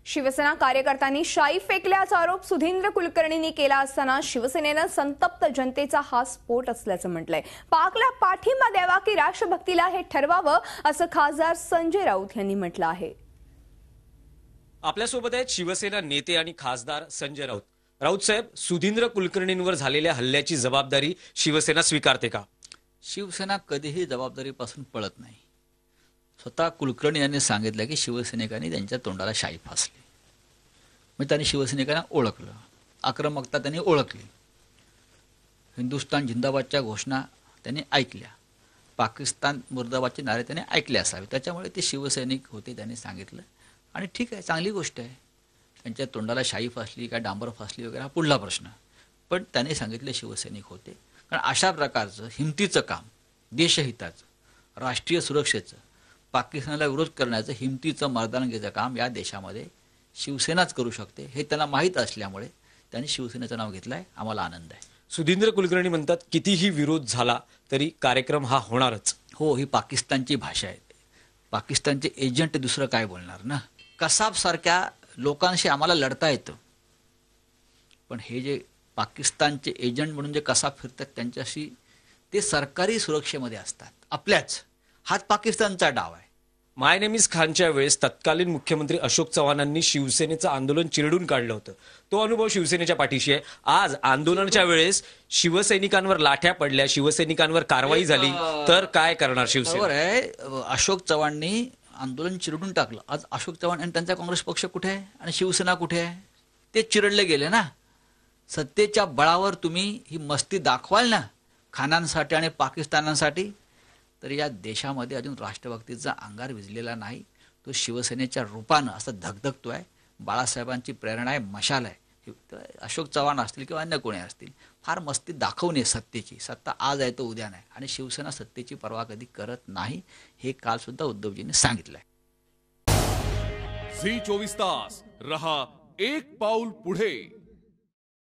शिवसेना कार्यकर्त्यांनी शाई फेकल्याचा आरोप सुधींद्र कुलकर्णींनी केला असताना शिवसेनेनं संतप्त जनतेचा हा स्फोट असल्याचं म्हटलंय। पाकला पाठिंबा द्यावा की राष्ट्रभक्तीला हे ठरवावं असं खासदार संजय राऊत यांनी म्हटलं आहे। आपल्यासोबत आहेत शिवसेना नेते आणि खासदार संजय राऊत। राऊत साहेब, सुधींद्र कुलकर्णींवर झालेल्या हल्ल्याची जबाबदारी शिवसेना स्वीकारते का? शिवसेना कधीही जबाबदारीपासून पळत नाही। स्वतः कुलकर्णी यांनी सांगितलं की शिवसैनिकांनी त्यांच्या तोंडाला शाई फासली, मग त्यांनी शिवसैनिकांना ओळखलं, आक्रमकता त्यांनी ओळखली, हिंदुस्तान जिंदाबादच्या घोषणा त्यांनी ऐकल्या, पाकिस्तान मुर्दाबादचे नारे त्यांनी ऐकले असावे, त्याच्यामुळे ते शिवसैनिक होते त्यांनी सांगितलं। आणि ठीक आहे, चांगली गोष्ट आहे, त्यांच्या तोंडाला शाई फासली का डांबर फासली वगैरे हा पुढला प्रश्न, पण त्यांनी सांगितले शिवसैनिक होते। कारण अशा प्रकारचं हिमतीचं काम, देशहिताचं, राष्ट्रीय सुरक्षेचं, पाकिस्तानला विरोध करण्याचं हिमतीचं मर्दानगीचं काम या देशामध्ये शिवसेनाच करू शकते हे त्यांना माहीत असल्यामुळे त्यांनी शिवसेनेचं नाव घेतलंय। आम्हाला आनंद आहे। सुधींद्र कुलकर्णी म्हणतात कितीही विरोध झाला तरी कार्यक्रम हा होणारच। हो, ही पाकिस्तानची भाषा आहे। पाकिस्तानचे एजंट दुसरं काय बोलणार ना। कसाब सारख्या लोकांशी आम्हाला लढता येतं, पण हे जे पाकिस्तानचे एजंट म्हणून जे कसाब फिरतात त्यांच्याशी ते सरकारी सुरक्षेमध्ये असतात आपल्याच। हाच पाकिस्तानचा डाव आहे। माय नेम इज खानच्या वेळेस तत्कालीन मुख्यमंत्री अशोक चव्हाणांनी शिवसेनेचं आंदोलन चिरडून काढलं होतं। तो अनुभव शिवसेनेच्या पाठीशी आहे। आज आंदोलनाच्या वेळेस शिवसैनिकांवर लाठ्या पडल्या, शिवसैनिकांवर कारवाई झाली, तर काय करणार शिवसेना? बरोबर आहे, अशोक चव्हाणांनी आंदोलन चिरडून टाकलं। आज अशोक चव्हाण आणि त्यांचा काँग्रेस पक्ष कुठे आहे आणि शिवसेना कुठे आहे? ते चिरडले गेले ना। सत्तेच्या बळावर तुम्ही ही मस्ती दाखवाल ना खानांसाठी आणि पाकिस्तानांसाठी, तर या देशामध्ये अजून राष्ट्रभक्तीचा अंगार विझलेला नाही। तो शिवसेनेच्या रूपानं असं धगधगतोय। बाळासाहेबांची प्रेरणा आहे, मशाल आहे। अशोक चव्हाण असतील किंवा अन्य कोणी असतील, फार मस्ती दाखवू नये सत्तेची। सत्ता आज आहे तो उद्या नाही, आणि शिवसेना सत्तेची पर्वा कधी करत नाही, हे काल सुद्धा उद्धवजींनी सांगितलंय। झी 24 तास रहा एक पाऊल पुढे।